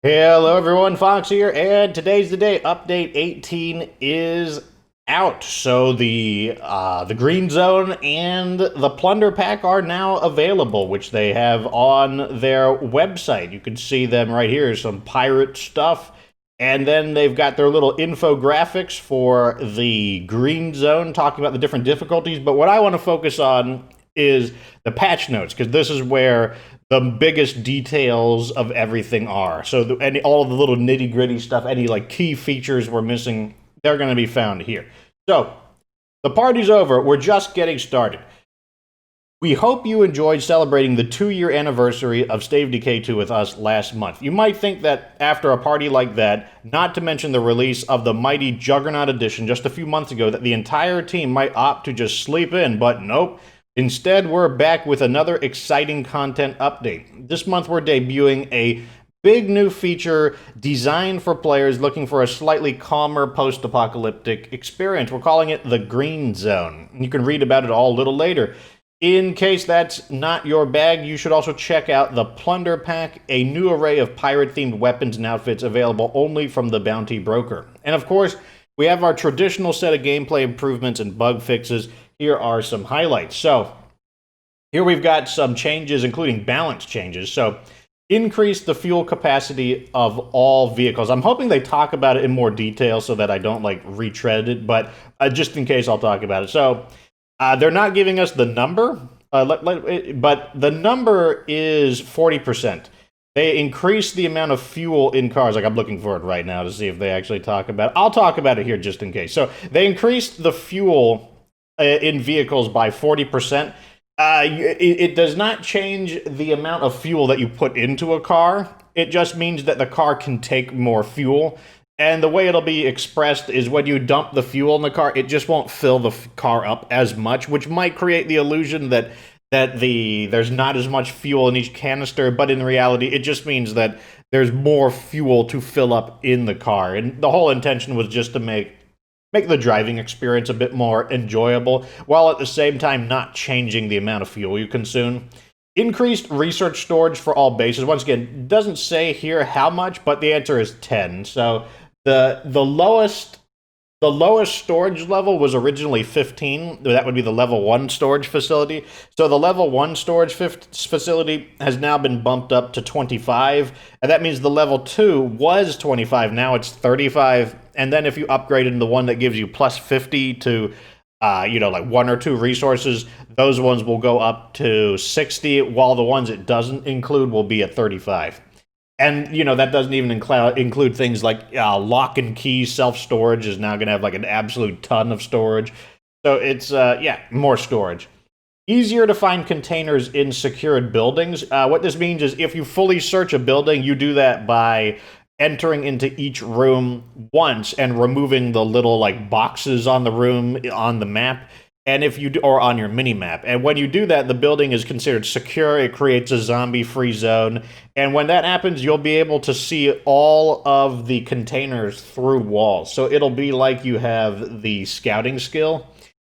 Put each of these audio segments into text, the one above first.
Hello everyone, Fox here, and today's the day. Update 18 is out. So the Green Zone and the Plunder Pack are now available, which they have on their website. You can see them right here, some pirate stuff. And then they've got their little infographics for the Green Zone talking about the different difficulties. But what I want to focus on is the patch notes, because this is where the biggest details of everything are. So all of the little nitty gritty stuff, any like key features we're missing, they're going to be found here. So the party's over. We're just getting started. We hope you enjoyed celebrating the 2-year anniversary of State of Decay 2 with us last month. You might think that after a party like that, not to mention the release of the mighty Juggernaut edition just a few months ago, that the entire team might opt to just sleep in, but nope. Instead, we're back with another exciting content update. This month, we're debuting a big new feature designed for players looking for a slightly calmer post-apocalyptic experience. We're calling it the Green Zone. You can read about it all a little later. In case that's not your bag, you should also check out the Plunder Pack, a new array of pirate-themed weapons and outfits available only from the Bounty Broker. And of course, we have our traditional set of gameplay improvements and bug fixes. Here are some highlights. So, here we've got some changes, including balance changes. So, increase the fuel capacity of all vehicles. I'm hoping they talk about it in more detail so that I don't like retread it, but just in case, I'll talk about it. So, they're not giving us the number, but the number is 40%. They increase the amount of fuel in cars. Like, I'm looking for it right now to see if they actually talk about it. I'll talk about it here just in case. So they increased the fuel in vehicles by 40%. It does not change the amount of fuel that you put into a car. It just means that the car can take more fuel. And the way it'll be expressed is when you dump the fuel in the car, it just won't fill the car up as much, which might create the illusion that there's not as much fuel in each canister, but in reality, it just means that there's more fuel to fill up in the car. And the whole intention was just to make the driving experience a bit more enjoyable, while at the same time not changing the amount of fuel you consume. Increased research storage for all bases. Once again, it doesn't say here how much, but the answer is 10. So the lowest storage level was originally 15. That would be the level 1 storage facility. So the level 1 storage facility has now been bumped up to 25. And that means the level 2 was 25. Now it's 35. And then if you upgrade into the one that gives you plus 50 to, like 1 or 2 resources, those ones will go up to 60, while the ones it doesn't include will be at 35. And, that doesn't even include things like lock and key self-storage is now going to have like an absolute ton of storage. So it's, more storage. Easier to find containers in secured buildings. What this means is if you fully search a building, you do that by entering into each room once and removing the little like boxes on the room on the map. And if you do, or on your mini map, and when you do that, the building is considered secure. It creates a zombie-free zone, and when that happens, you'll be able to see all of the containers through walls. So it'll be like you have the scouting skill,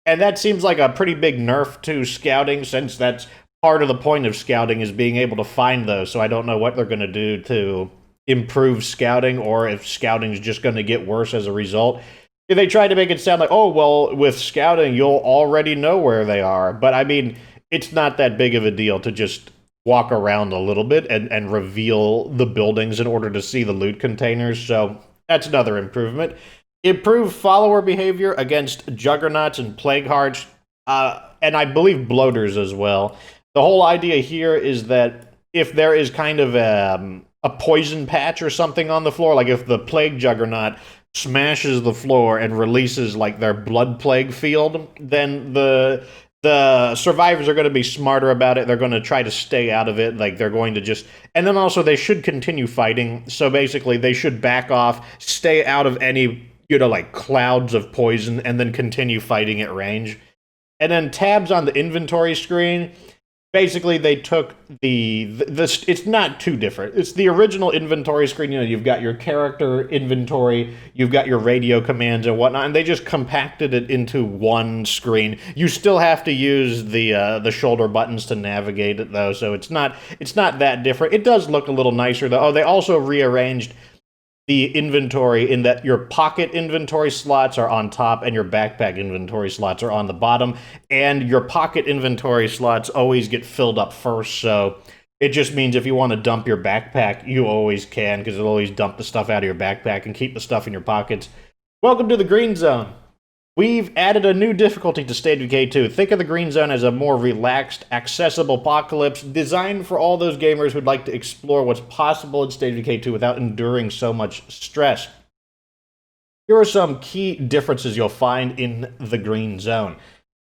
and that seems like a pretty big nerf to scouting, since that's part of the point of scouting is being able to find those. So I don't know what they're going to do to improve scouting, or if scouting is just going to get worse as a result. They tried to make it sound like, oh, well, with scouting, you'll already know where they are. But, I mean, it's not that big of a deal to just walk around a little bit and reveal the buildings in order to see the loot containers. So that's another improvement. Improved follower behavior against juggernauts and plague hearts, and I believe bloaters as well. The whole idea here is that if there is kind of a poison patch or something on the floor, like if the plague juggernaut smashes the floor and releases like their blood plague field, then the survivors are going to be smarter about it. They're going to try to stay out of it. Like, they're going to just, and then also they should continue fighting. So basically they should back off, stay out of any, like clouds of poison, and then continue fighting at range. And then tabs on the inventory screen. Basically, they took it's not too different. It's the original inventory screen. You know, you've got your character inventory, you've got your radio commands and whatnot, and they just compacted it into one screen. You still have to use the shoulder buttons to navigate it, though, so it's not that different. It does look a little nicer, though. Oh, they also rearranged the inventory in that your pocket inventory slots are on top and your backpack inventory slots are on the bottom, and your pocket inventory slots always get filled up first, so it just means if you want to dump your backpack, you always can, because it'll always dump the stuff out of your backpack and keep the stuff in your pockets. Welcome to the Green Zone. We've added a new difficulty to State of Decay 2. Think of the Green Zone as a more relaxed, accessible apocalypse designed for all those gamers who'd like to explore what's possible in State of Decay 2 without enduring so much stress. Here are some key differences you'll find in the Green Zone.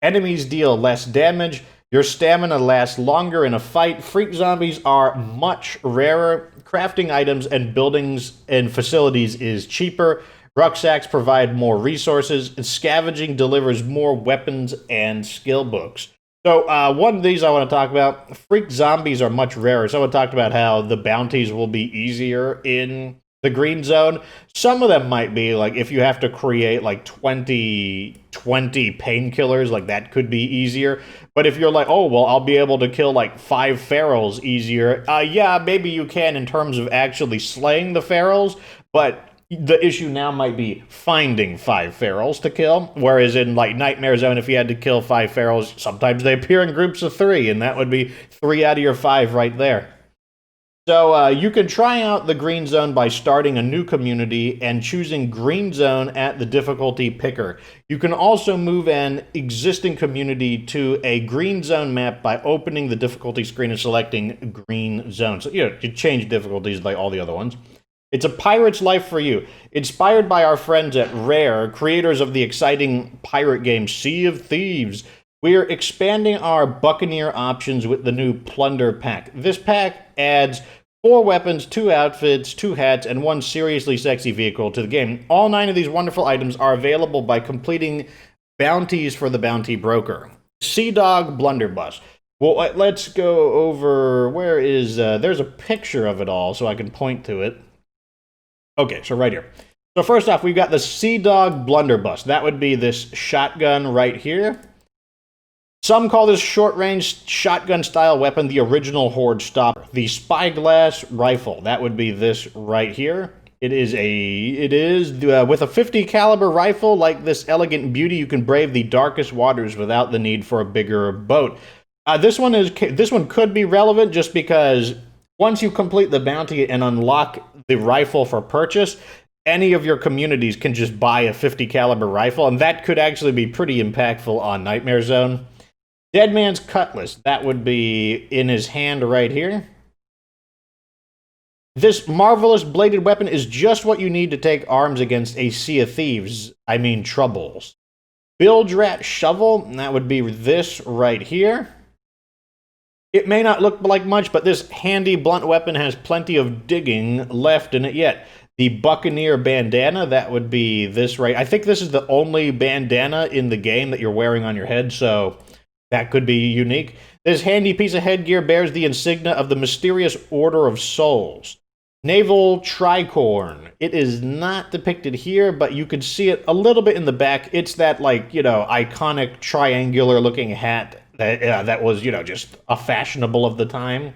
Enemies deal less damage, your stamina lasts longer in a fight, freak zombies are much rarer, crafting items and buildings and facilities is cheaper, rucksacks provide more resources, and scavenging delivers more weapons and skill books. So one of these I want to talk about, freak zombies are much rarer. Someone talked about how the bounties will be easier in the Green Zone. Some of them might be, like, if you have to create like 20 painkillers, like that could be easier. But if you're like, oh, well, I'll be able to kill like 5 ferals easier. Yeah, maybe you can in terms of actually slaying the ferals, but the issue now might be finding 5 ferals to kill, whereas in like Nightmare Zone, if you had to kill 5 ferals, sometimes they appear in groups of 3, and that would be 3 out of your 5 right there. So you can try out the Green Zone by starting a new community and choosing Green Zone at the difficulty picker. You can also move an existing community to a Green Zone map by opening the difficulty screen and selecting Green Zone. So you change difficulties like all the other ones. It's a pirate's life for you. Inspired by our friends at Rare, creators of the exciting pirate game Sea of Thieves, we're expanding our Buccaneer options with the new Plunder Pack. This pack adds 4 weapons, 2 outfits, 2 hats, and 1 seriously sexy vehicle to the game. All 9 of these wonderful items are available by completing bounties for the bounty broker. Sea Dog Blunderbuss. Well, let's go over, where is, there's a picture of it all so I can point to it. Okay, so right here. So first off, we've got the Sea Dog Blunderbuss. That would be this shotgun right here. Some call this short-range shotgun-style weapon the original Horde Stopper. The Spyglass Rifle. That would be this right here. It is with a 50 caliber rifle like this elegant beauty, you can brave the darkest waters without the need for a bigger boat. This one could be relevant just because once you complete the bounty and unlock the rifle for purchase, any of your communities can just buy a 50 caliber rifle, and that could actually be pretty impactful on Nightmare Zone. Dead Man's Cutlass, that would be in his hand right here. This marvelous bladed weapon is just what you need to take arms against a sea of thieves, I mean troubles. Bilge Rat Shovel, that would be this right here. It may not look like much, but this handy blunt weapon has plenty of digging left in it yet. The Buccaneer Bandana, that would be this right. I think this is the only bandana in the game that you're wearing on your head, so that could be unique. This handy piece of headgear bears the insignia of the mysterious Order of Souls. Naval Tricorn. It is not depicted here, but you could see it a little bit in the back. It's that, like, iconic triangular-looking hat that was, just a fashionable of the time.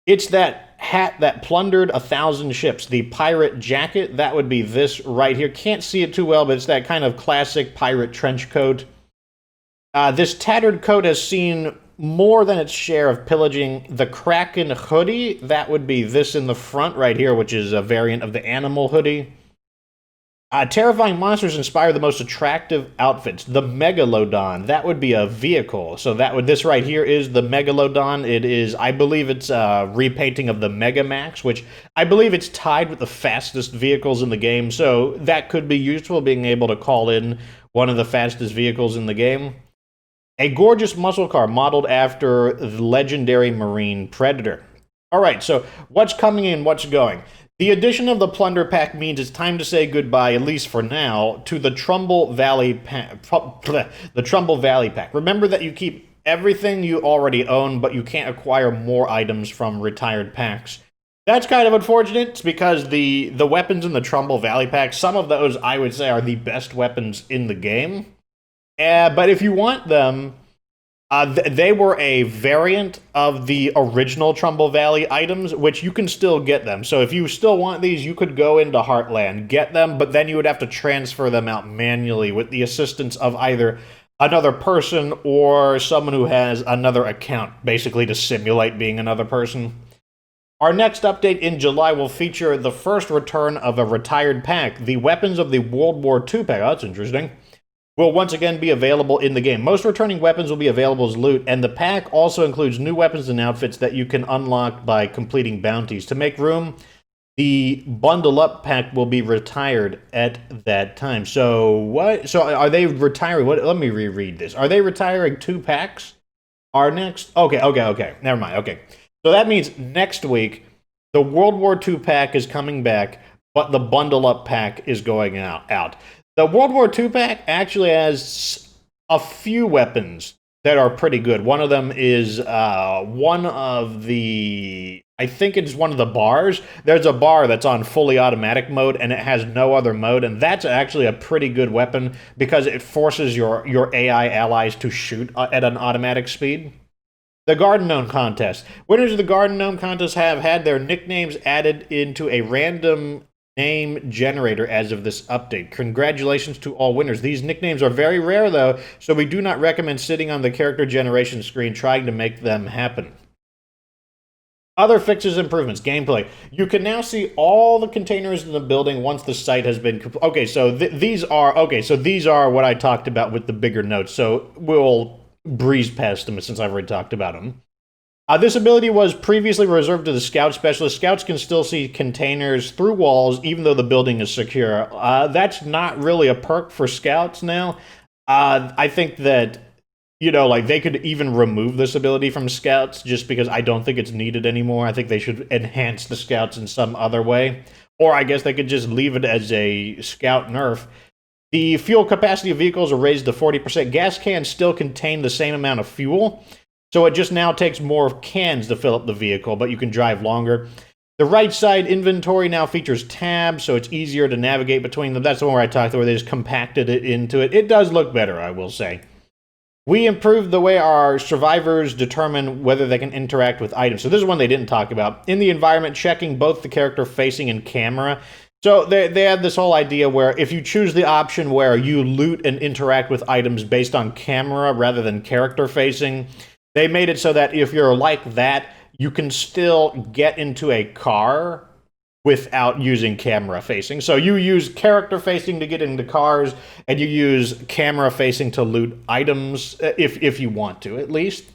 It's that hat that plundered 1,000 ships. The pirate jacket, that would be this right here. Can't see it too well, but it's that kind of classic pirate trench coat. This tattered coat has seen more than its share of pillaging. The Kraken hoodie, that would be this in the front right here, which is a variant of the animal hoodie. Terrifying monsters inspire the most attractive outfits. The Megalodon, that would be a vehicle. So this right here is the Megalodon. It is, I believe it's a repainting of the Megamax, which I believe it's tied with the fastest vehicles in the game. So that could be useful, being able to call in one of the fastest vehicles in the game. A gorgeous muscle car modeled after the legendary marine predator. All right, so what's coming in, what's going? The addition of the Plunder Pack means it's time to say goodbye, at least for now, to the Trumbull Valley Pack. The Trumbull Valley Pack. Remember that you keep everything you already own, but you can't acquire more items from retired packs. That's kind of unfortunate. It's because the weapons in the Trumbull Valley Pack, some of those I would say are the best weapons in the game. But if you want them, they were a variant of the original Trumbull Valley items, which you can still get them. So if you still want these, you could go into Heartland, get them, but then you would have to transfer them out manually with the assistance of either another person or someone who has another account, basically to simulate being another person. Our next update in July will feature the first return of a retired pack, the weapons of the World War II pack. Oh, that's interesting. Will once again be available in the game. Most returning weapons will be available as loot, and the pack also includes new weapons and outfits that you can unlock by completing bounties. To make room, the Bundle Up pack will be retired at that time. So what? So are they retiring? What? Let me reread this. Are they retiring 2 packs? Our next? Okay. Never mind. Okay. So that means next week, the World War II pack is coming back, but the Bundle Up pack is going out. The World War II pack actually has a few weapons that are pretty good. One of them is one of the... I think it's one of the bars. There's a bar that's on fully automatic mode, and it has no other mode, and that's actually a pretty good weapon because it forces your AI allies to shoot at an automatic speed. The Garden Gnome Contest. Winners of the Garden Gnome Contest have had their nicknames added into a random name generator as of this update. Congratulations to all winners. These nicknames are very rare though, so we do not recommend sitting on the character generation screen trying to make them happen. Other fixes, improvements, gameplay. You can now see all the containers in the building once the site has been complete. Okay, so these are what I talked about with the bigger notes. So we'll breeze past them since I've already talked about them. This ability was previously reserved to the Scout Specialist. Scouts can still see containers through walls, even though the building is secure. That's not really a perk for Scouts now. I think that, like, they could even remove this ability from Scouts, just because I don't think it's needed anymore. I think they should enhance the Scouts in some other way. Or I guess they could just leave it as a Scout nerf. The fuel capacity of vehicles are raised to 40%. Gas cans still contain the same amount of fuel, so it just now takes more cans to fill up the vehicle, but you can drive longer. The right side inventory now features tabs, so it's easier to navigate between them. That's the one where I talked about, where they just compacted it into it. It does look better, I will say. We improved the way our survivors determine whether they can interact with items. So this is one they didn't talk about. In the environment, checking both the character facing and camera. So they have this whole idea where if you choose the option where you loot and interact with items based on camera rather than character facing, they made it so that if you're like that, you can still get into a car without using camera facing. So you use character facing to get into cars, and you use camera facing to loot items, if you want to, at least.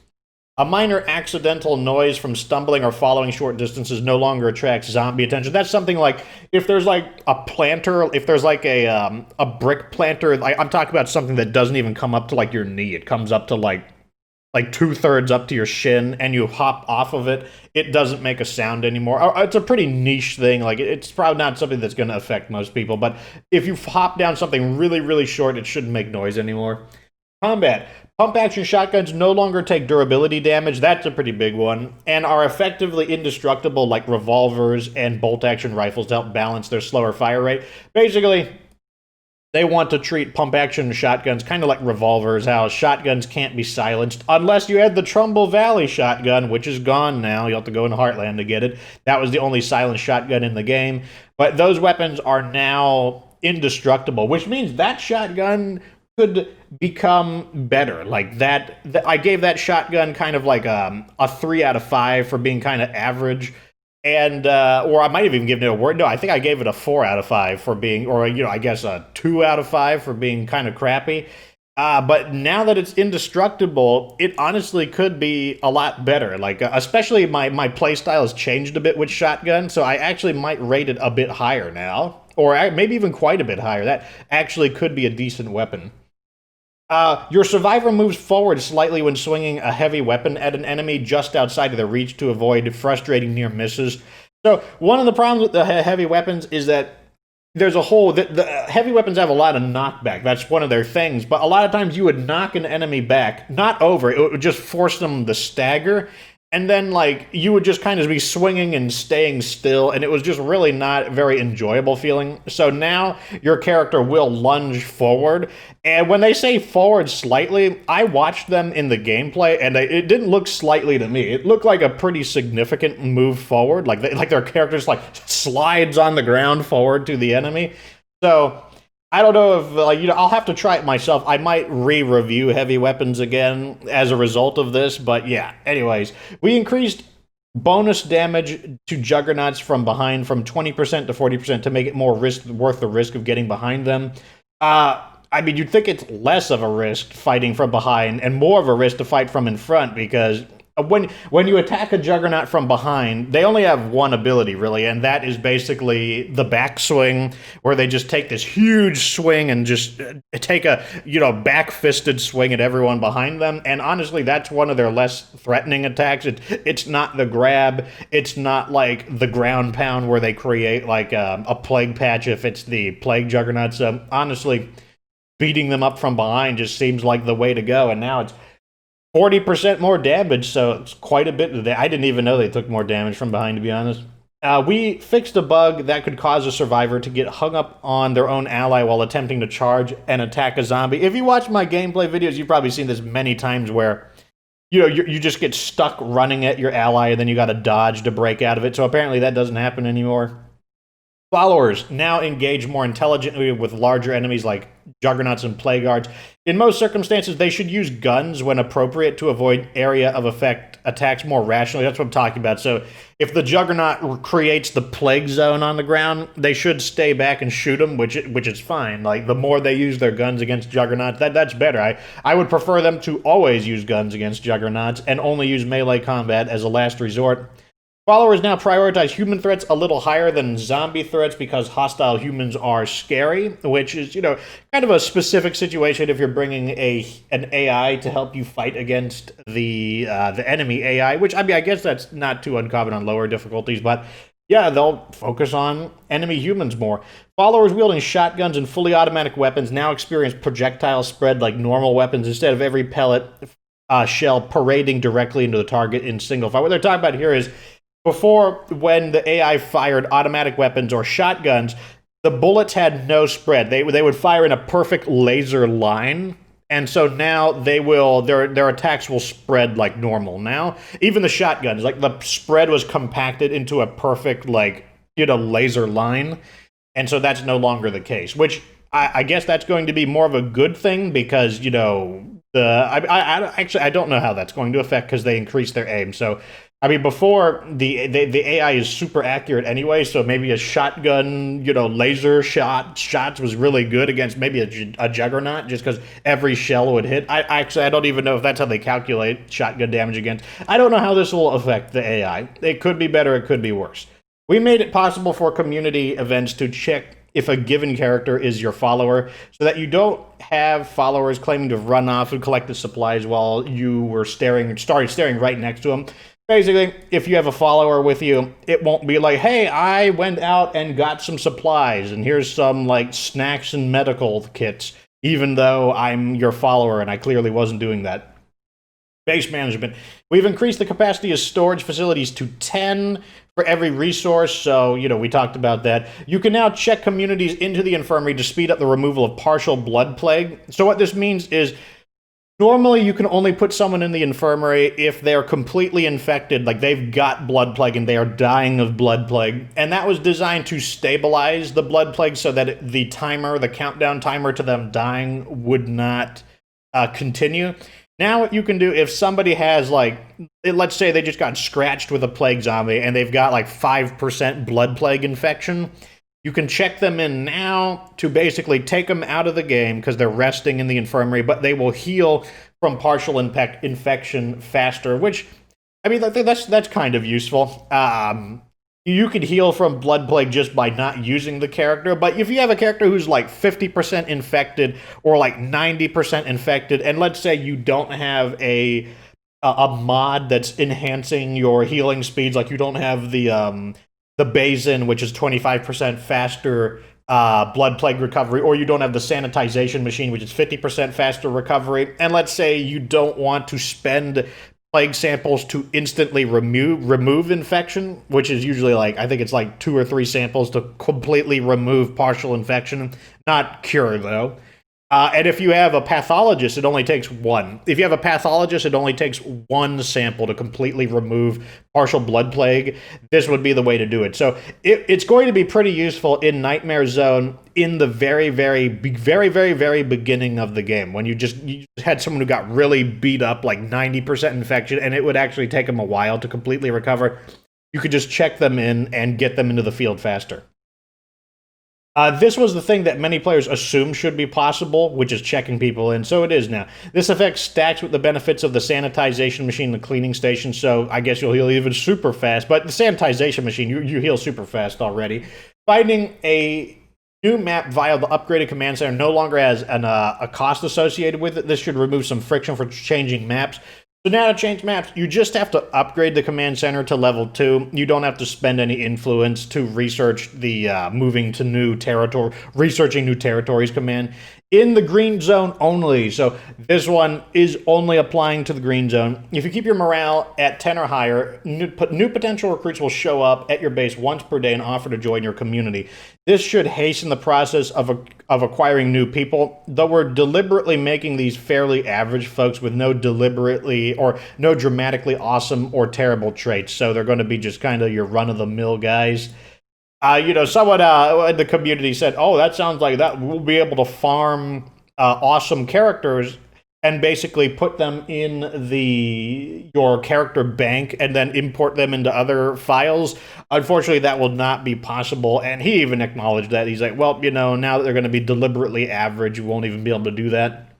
A minor accidental noise from stumbling or following short distances no longer attracts zombie attention. That's something like, if there's like a planter, if there's like a brick planter, I'm talking about something that doesn't even come up to like your knee. It comes up to like 2/3 up to your shin, and you hop off of it, it doesn't make a sound anymore. It's a pretty niche thing. Like, it's probably not something that's going to affect most people, but if you hop down something really, really short, it shouldn't make noise anymore. Combat. Pump-action shotguns no longer take durability damage. That's a pretty big one, and are effectively indestructible like revolvers and bolt-action rifles to help balance their slower fire rate. Basically, they want to treat pump-action shotguns kind of like revolvers, how shotguns can't be silenced unless you had the Trumbull Valley shotgun, which is gone now. You'll have to go into Heartland to get it. That was the only silenced shotgun in the game. But those weapons are now indestructible, which means that shotgun could become better. Like that, I gave that shotgun kind of like a 3 out of 5 for being kind of average. And, or I might have even given it a word. No, I think I gave it a 4 out of 5 for being, or, I guess a 2 out of 5 for being kind of crappy. But now that it's indestructible, it honestly could be a lot better. Like, especially my playstyle has changed a bit with shotgun, so I actually might rate it a bit higher now. Or maybe even quite a bit higher. That actually could be a decent weapon. Your survivor moves forward slightly when swinging a heavy weapon at an enemy just outside of their reach to avoid frustrating near misses. So one of the problems with the heavy weapons is that there's a whole the heavy weapons have a lot of knockback. That's one of their things. But a lot of times you would knock an enemy back, not over. It would just force them to stagger, and then like you would just kind of be swinging and staying still, and it was just really not very enjoyable feeling. So now your character will lunge forward, and when they say forward slightly, I watched them in the gameplay, and it didn't look slightly to me. It looked like a pretty significant move forward, like like their character just like slides on the ground forward to the enemy. So I don't know if, I'll have to try it myself. I might re-review heavy weapons again as a result of this, but yeah. Anyways, we increased bonus damage to Juggernauts from behind from 20% to 40% to make it more worth the risk of getting behind them. I mean, you'd think it's less of a risk fighting from behind and more of a risk to fight from in front, because when you attack a Juggernaut from behind, they only have one ability, really, and that is basically the backswing, where they just take this huge swing and just take a, back-fisted swing at everyone behind them. And honestly, that's one of their less threatening attacks. It's not the grab. It's not like the ground pound where they create like a plague patch if it's the plague Juggernaut. So honestly, beating them up from behind just seems like the way to go. And now it's 40% more damage, so it's quite a bit. I didn't even know they took more damage from behind, to be honest. We fixed a bug that could cause a survivor to get hung up on their own ally while attempting to charge and attack a zombie. If you watch my gameplay videos, you've probably seen this many times where, you just get stuck running at your ally, and then you gotta dodge to break out of it. So apparently that doesn't happen anymore. Followers now engage more intelligently with larger enemies like Juggernauts and Plague Guards. In most circumstances, they should use guns when appropriate to avoid area of effect attacks more rationally. That's what I'm talking about. So if the Juggernaut creates the plague zone on the ground, they should stay back and shoot them, which is fine. Like, the more they use their guns against Juggernauts, that's better. I would prefer them to always use guns against Juggernauts and only use melee combat as a last resort. Followers now prioritize human threats a little higher than zombie threats because hostile humans are scary, which is, kind of a specific situation if you're bringing an AI to help you fight against the enemy AI, which, I mean, I guess that's not too uncommon on lower difficulties, but yeah, they'll focus on enemy humans more. Followers wielding shotguns and fully automatic weapons now experience projectile spread like normal weapons instead of every pellet shell parading directly into the target in single fire. What they're talking about here is, before, when the AI fired automatic weapons or shotguns, the bullets had no spread. They would fire in a perfect laser line, and so now their attacks will spread like normal. Now, even the shotguns, like, the spread was compacted into a perfect, laser line, and so that's no longer the case. Which I guess that's going to be more of a good thing because I don't know how that's going to affect because they increased their aim. So, I mean, before, the AI is super accurate anyway, so maybe a shotgun, laser shots was really good against maybe a Juggernaut, just because every shell would hit. I don't even know if that's how they calculate shotgun damage against. I don't know how this will affect the AI. It could be better, it could be worse. We made it possible for community events to check if a given character is your follower, so that you don't have followers claiming to have run off and collected supplies while you were started staring right next to them. Basically, if you have a follower with you, it won't be like, hey, I went out and got some supplies, and here's some, snacks and medical kits, even though I'm your follower and I clearly wasn't doing that. Base management. We've increased the capacity of storage facilities to 10 for every resource, so, we talked about that. You can now check communities into the infirmary to speed up the removal of partial blood plague. So what this means is, normally, you can only put someone in the infirmary if they're completely infected, like they've got blood plague and they are dying of blood plague. And that was designed to stabilize the blood plague so that the countdown timer to them dying would not continue. Now what you can do, if somebody has, let's say they just got scratched with a plague zombie and they've got 5% blood plague infection, you can check them in now to basically take them out of the game because they're resting in the infirmary, but they will heal from partial infection faster, which, I mean, that's kind of useful. You could heal from blood plague just by not using the character, but if you have a character who's 50% infected or 90% infected, and let's say you don't have a mod that's enhancing your healing speeds, like you don't have the Basin, which is 25% faster blood plague recovery, or you don't have the sanitization machine, which is 50% faster recovery, and let's say you don't want to spend plague samples to instantly remove infection, which is usually like, I think it's like 2 or 3 samples to completely remove partial infection, not cure though. And if you have a pathologist, it only takes 1. If you have a pathologist, it only takes 1 sample to completely remove partial blood plague. This would be the way to do it. So it's going to be pretty useful in Nightmare Zone in the very beginning of the game, when you had someone who got really beat up, like 90% infection, and it would actually take them a while to completely recover. You could just check them in and get them into the field faster. This was the thing that many players assumed should be possible, which is checking people in, so it is now. This effect stacks with the benefits of the sanitization machine, the cleaning station, so I guess you'll heal even super fast, but the sanitization machine, you heal super fast already. Finding a new map via the upgraded command center no longer has a cost associated with it. This should remove some friction for changing maps. So now to change maps, you just have to upgrade the command center to level 2. You don't have to spend any influence to research the moving to new territory, researching new territories command. In the green zone only, so this one is only applying to the green zone. If you keep your morale at 10 or higher, new potential recruits will show up at your base once per day and offer to join your community. This should hasten the process of acquiring new people, though we're deliberately making these fairly average folks with no dramatically awesome or terrible traits, so they're going to be just kind of your run-of-the-mill guys. Someone in the community said, oh, that sounds like that we'll be able to farm awesome characters and basically put them in your character bank and then import them into other files. Unfortunately, that will not be possible, and he even acknowledged that. He's like, well, now that they're going to be deliberately average, we won't even be able to do that.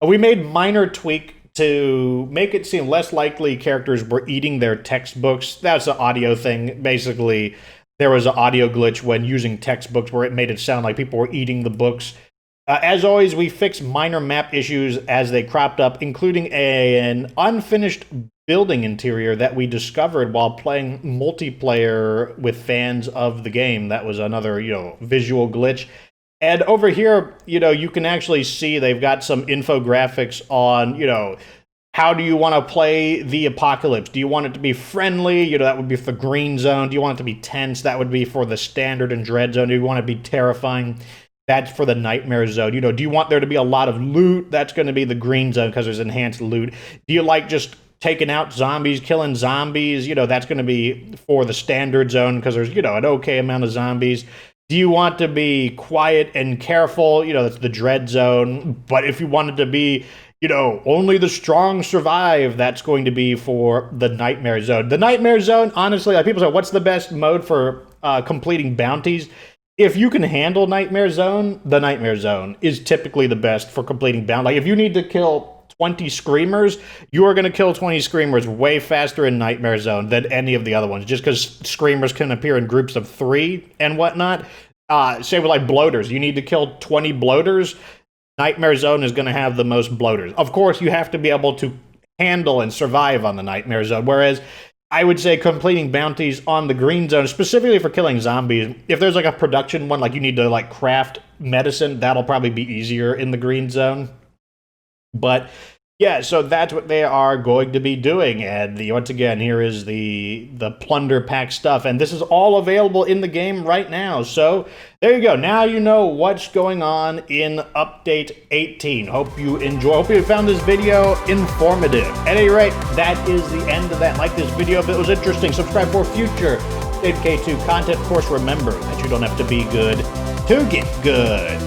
We made minor tweak to make it seem less likely characters were eating their textbooks. That's an audio thing. Basically, there was an audio glitch when using textbooks where it made it sound like people were eating the books. As always, we fixed minor map issues as they cropped up, including an unfinished building interior that we discovered while playing multiplayer with fans of the game. That was another, visual glitch. And over here, you can actually see they've got some infographics on, how do you want to play the apocalypse? Do you want it to be friendly? That would be for the green zone. Do you want it to be tense? That would be for the standard and dread zone. Do you want it to be terrifying? That's for the nightmare zone. Do you want there to be a lot of loot? That's going to be the green zone because there's enhanced loot. Do you like just taking out zombies, killing zombies? That's going to be for the standard zone because there's, an okay amount of zombies. Do you want to be quiet and careful? That's the dread zone. But if you wanted to be, only the strong survive, that's going to be for the nightmare zone. The nightmare zone, honestly, like people say, what's the best mode for completing bounties? If you can handle nightmare zone, the nightmare zone is typically the best for completing bounties. Like if you need to kill 20 screamers, you are going to kill 20 screamers way faster in nightmare zone than any of the other ones, just because screamers can appear in groups of 3 and whatnot. Say with like bloaters, you need to kill 20 bloaters. Nightmare zone is going to have the most bloaters. Of course, you have to be able to handle and survive on the nightmare zone, whereas I would say completing bounties on the green zone, specifically for killing zombies, if there's like a production one, like you need to like craft medicine, that'll probably be easier in the green zone. But yeah, so that's what they are going to be doing. And once again, here is the Plunder Pack stuff. And this is all available in the game right now. So there you go. Now you know what's going on in Update 18. Hope you enjoy. Hope you found this video informative. At any rate, that is the end of that. Like this video if it was interesting. Subscribe for future Decay 2 content. Of course, remember that you don't have to be good to get good.